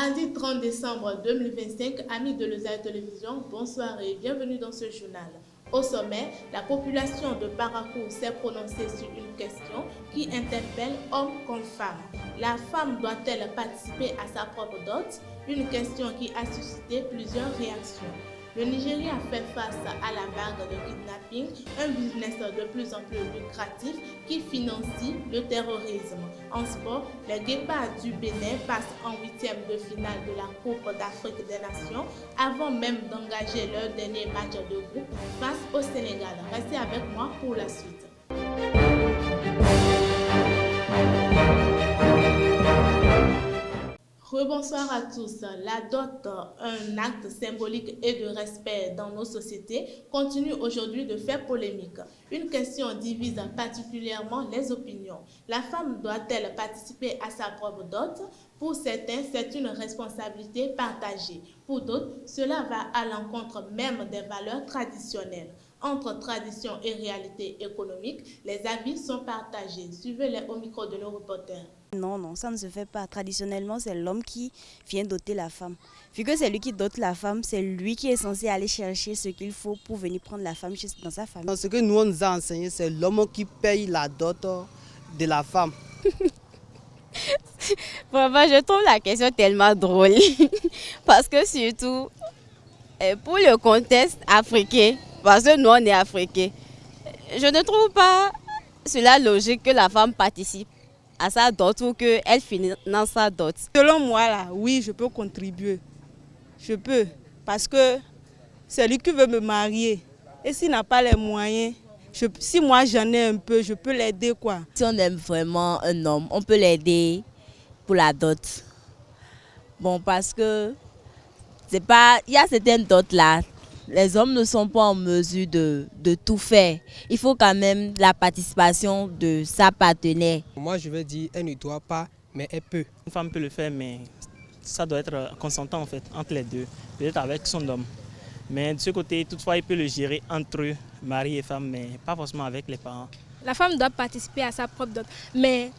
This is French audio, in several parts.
Mardi 30 décembre 2025, amis de l'Osaïe Télévision, bonsoir et bienvenue dans ce journal. Au sommet, la population de Parakou s'est prononcée sur une question qui interpelle hommes comme femmes. La femme doit-elle participer à sa propre dot? Une question qui a suscité plusieurs réactions. Le Nigeria fait face à la vague de kidnapping, un business de plus en plus lucratif qui financie le terrorisme. En sport, les Guépards du Bénin passent en huitième de finale de la Coupe d'Afrique des Nations avant même d'engager leur dernier match de groupe face au Sénégal. Restez avec moi pour la suite. Rebonsoir à tous. La dot, un acte symbolique et de respect dans nos sociétés, continue aujourd'hui de faire polémique. Une question divise particulièrement les opinions. La femme doit-elle participer à sa propre dot? Pour certains, c'est une responsabilité partagée. Pour d'autres, cela va à l'encontre même des valeurs traditionnelles. Entre tradition et réalité économique, les avis sont partagés. Suivez-les au micro de nos reporters. Non, ça ne se fait pas. Traditionnellement, c'est l'homme qui vient doter la femme. Vu que c'est lui qui dote la femme, c'est lui qui est censé aller chercher ce qu'il faut pour venir prendre la femme dans sa famille. Ce que nous on nous a enseigné, c'est l'homme qui paye la dot de la femme. Vraiment, je trouve la question tellement drôle. Parce que surtout, pour le contexte africain, parce que nous on est africains, je ne trouve pas cela logique que la femme participe à sa dot ou qu'elle finance sa dot. Selon moi, là, oui, je peux contribuer. Je peux. Parce que c'est lui qui veut me marier. Et s'il n'a pas les moyens, si moi j'en ai un peu, je peux l'aider, quoi. Si on aime vraiment un homme, on peut l'aider pour la dot. Bon, parce que c'est pas, il y a certaines dots là, les hommes ne sont pas en mesure de tout faire. Il faut quand même la participation de sa partenaire. Moi, je vais dire, elle ne doit pas, mais elle peut. Une femme peut le faire, mais ça doit être consentant en fait, entre les deux, peut-être avec son homme. Mais de ce côté, toutefois, il peut le gérer entre eux, mari et femme, mais pas forcément avec les parents. La femme doit participer à sa propre dot, mais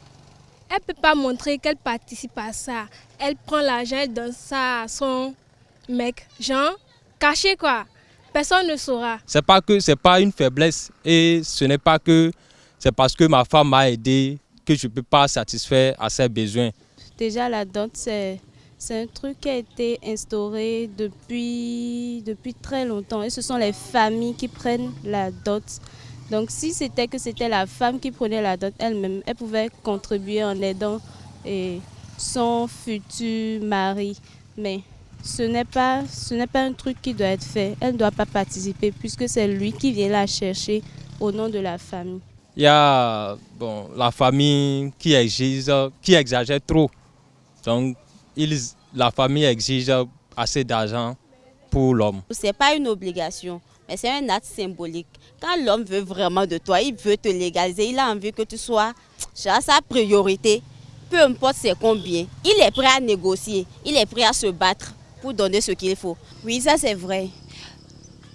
elle ne peut pas montrer qu'elle participe à ça. Elle prend l'argent, elle donne ça à son mec, genre caché quoi. Personne ne saura. C'est pas une faiblesse et ce n'est pas que c'est parce que ma femme m'a aidé que je ne peux pas satisfaire à ses besoins. Déjà, la dot, c'est un truc qui a été instauré depuis très longtemps. Et ce sont les familles qui prennent la dot. Donc, si c'était la femme qui prenait la dot elle-même, elle pouvait contribuer en aidant son futur mari. Mais ce n'est pas un truc qui doit être fait. Elle ne doit pas participer puisque c'est lui qui vient la chercher au nom de la famille. Il y a la famille qui exagère trop. Donc, la famille exige assez d'argent pour l'homme. Ce n'est pas une obligation, mais c'est un acte symbolique. Quand l'homme veut vraiment de toi, il veut te légaliser, il a envie que tu sois sa priorité. Peu importe c'est combien, il est prêt à négocier, il est prêt à se battre pour donner ce qu'il faut. Oui, ça c'est vrai.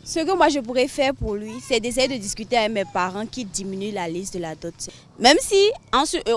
Ce que moi je pourrais faire pour lui, c'est d'essayer de discuter avec mes parents qui diminuent la liste de la dot. Même si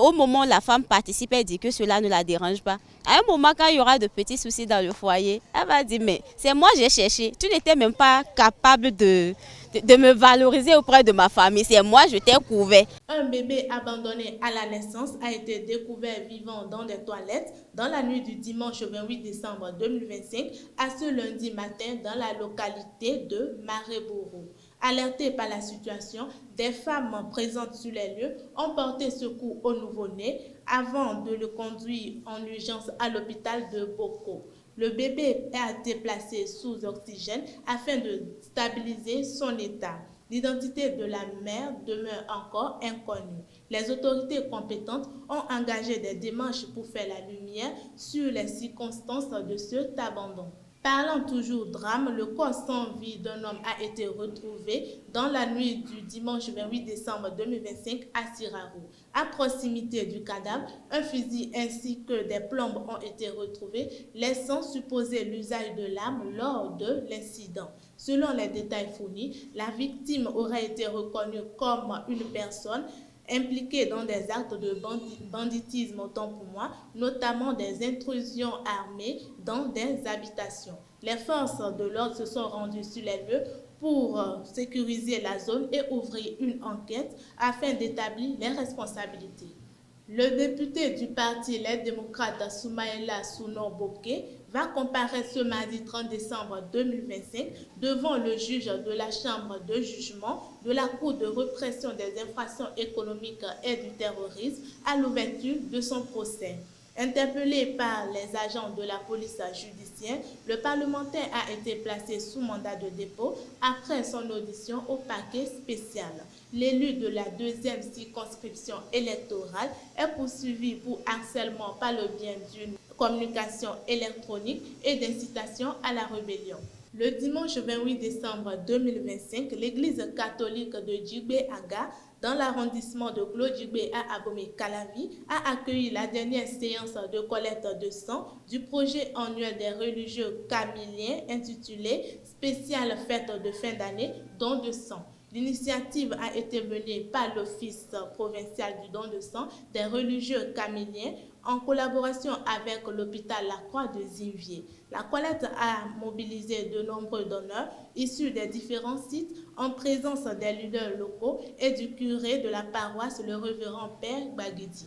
au moment où la femme participe, elle dit que cela ne la dérange pas. À un moment, quand il y aura de petits soucis dans le foyer, elle va dire mais c'est moi j'ai cherché. Tu n'étais même pas capable de me valoriser auprès de ma famille. C'est moi, je t'ai couvert. Un bébé abandonné à la naissance a été découvert vivant dans des toilettes dans la nuit du dimanche 28 décembre 2025 à ce lundi matin dans la localité de Maréboro. Alertées par la situation, des femmes présentes sur les lieux ont porté secours au nouveau-né avant de le conduire en urgence à l'hôpital de Boko. Le bébé a été placé sous oxygène afin de stabiliser son état. L'identité de la mère demeure encore inconnue. Les autorités compétentes ont engagé des démarches pour faire la lumière sur les circonstances de cet abandon. Parlant toujours drame, le corps sans vie d'un homme a été retrouvé dans la nuit du dimanche 28 décembre 2025 à Sirarou. À proximité du cadavre, un fusil ainsi que des plombes ont été retrouvés, laissant supposer l'usage de l'arme lors de l'incident. Selon les détails fournis, la victime aurait été reconnue comme une personne impliqués dans des actes de banditisme autant pour moi, notamment des intrusions armées dans des habitations. Les forces de l'ordre se sont rendues sur les lieux pour sécuriser la zone et ouvrir une enquête afin d'établir les responsabilités. Le député du parti Les Démocrates Soumaïla Souno Boké va comparaître ce mardi 30 décembre 2025 devant le juge de la Chambre de jugement de la Cour de répression des infractions économiques et du terrorisme à l'ouverture de son procès. Interpellé par les agents de la police judiciaire, le parlementaire a été placé sous mandat de dépôt après son audition au parquet spécial. L'élu de la 2e circonscription électorale est poursuivi pour harcèlement par le biais d'une communication électronique et d'incitation à la rébellion. Le dimanche 28 décembre 2025, l'église catholique de Djibé Aga, dans l'arrondissement de Glodjibé à Abomey-Calavi, a accueilli la dernière séance de collecte de sang du projet annuel des religieux camiliens intitulé « Spéciale fête de fin d'année, don de sang ». L'initiative a été menée par l'Office provincial du don de sang des religieux camiliens en collaboration avec l'hôpital La Croix de Zinvier. La collecte a mobilisé de nombreux donneurs issus des différents sites en présence des leaders locaux et du curé de la paroisse, le révérend Père Baguedi.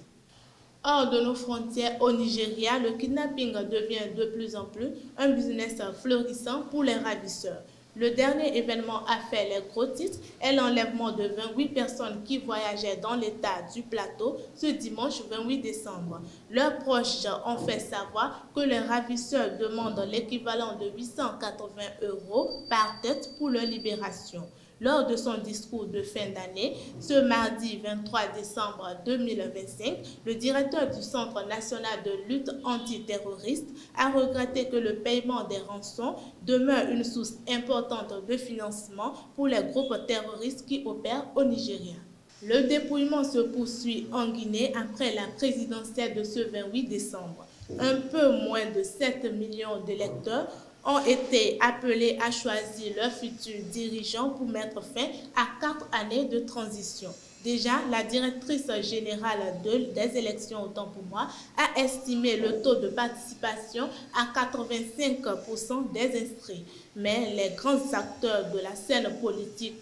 Hors de nos frontières au Nigeria, le kidnapping devient de plus en plus un business florissant pour les ravisseurs. Le dernier événement a fait les gros titres est l'enlèvement de 28 personnes qui voyageaient dans l'état du Plateau ce dimanche 28 décembre. Leurs proches ont fait savoir que les ravisseurs demandent l'équivalent de 880 € par tête pour leur libération. Lors de son discours de fin d'année, ce mardi 23 décembre 2025, le directeur du Centre national de lutte antiterroriste a regretté que le paiement des rançons demeure une source importante de financement pour les groupes terroristes qui opèrent au Nigeria. Le dépouillement se poursuit en Guinée après la présidentielle de ce 28 décembre. Un peu moins de 7 millions d'électeurs ont été appelés à choisir leur futur dirigeant pour mettre fin à 4 années de transition. Déjà, la directrice générale des élections, autant pour moi, a estimé le taux de participation à 85% des inscrits. Mais les grands acteurs de la scène politique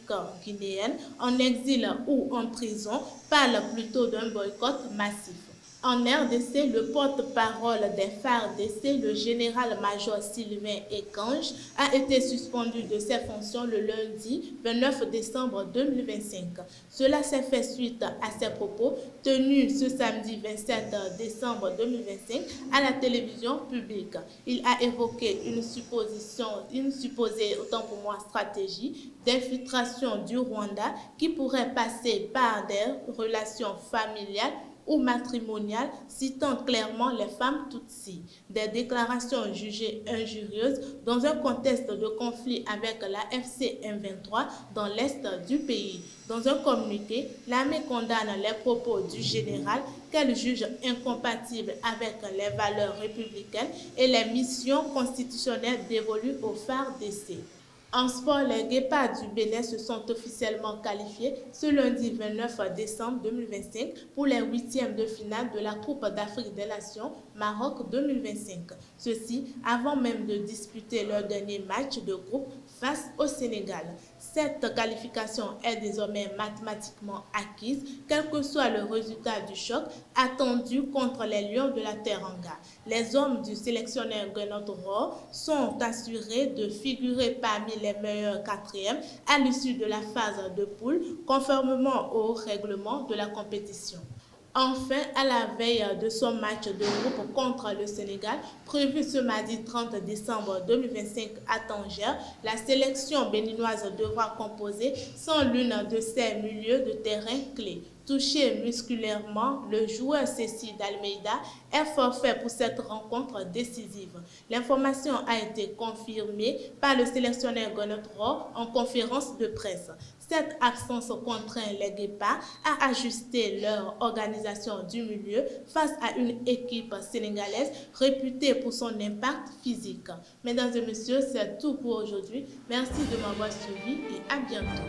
guinéenne, en exil ou en prison, parlent plutôt d'un boycott massif. En RDC, le porte-parole des FARDC, le général-major Sylvain Ekange, a été suspendu de ses fonctions le lundi 29 décembre 2025. Cela s'est fait suite à ses propos tenus ce samedi 27 décembre 2025 à la télévision publique. Il a évoqué une supposée, autant pour moi, stratégie d'infiltration du Rwanda qui pourrait passer par des relations familiales ou matrimoniales, citant clairement les femmes tutsis. Des déclarations jugées injurieuses dans un contexte de conflit avec la FC M23 dans l'est du pays. Dans un communiqué, l'armée condamne les propos du général qu'elle juge incompatibles avec les valeurs républicaines et les missions constitutionnelles dévolues aux FARDC. En sport, les Guépards du Bénin se sont officiellement qualifiés ce lundi 29 décembre 2025 pour les 8e de finale de la Coupe d'Afrique des Nations Maroc 2025. Ceci avant même de disputer leur dernier match de groupe face au Sénégal. Cette qualification est désormais mathématiquement acquise, quel que soit le résultat du choc attendu contre les Lions de la Teranga. Les hommes du sélectionneur Gernot Rohr sont assurés de figurer parmi les meilleurs 4e à l'issue de la phase de poule, conformément au règlement de la compétition. Enfin, à la veille de son match de groupe contre le Sénégal, prévu ce mardi 30 décembre 2025 à Tanger, la sélection béninoise devra composer sans l'une de ses milieux de terrain clés. Touché musculairement, le joueur Cécile d'Almeida est forfait pour cette rencontre décisive. L'information a été confirmée par le sélectionneur Gernot Rohr en conférence de presse. Cette absence contraint les Guépards à ajuster leur organisation du milieu face à une équipe sénégalaise réputée pour son impact physique. Mesdames et messieurs, c'est tout pour aujourd'hui. Merci de m'avoir suivi et à bientôt.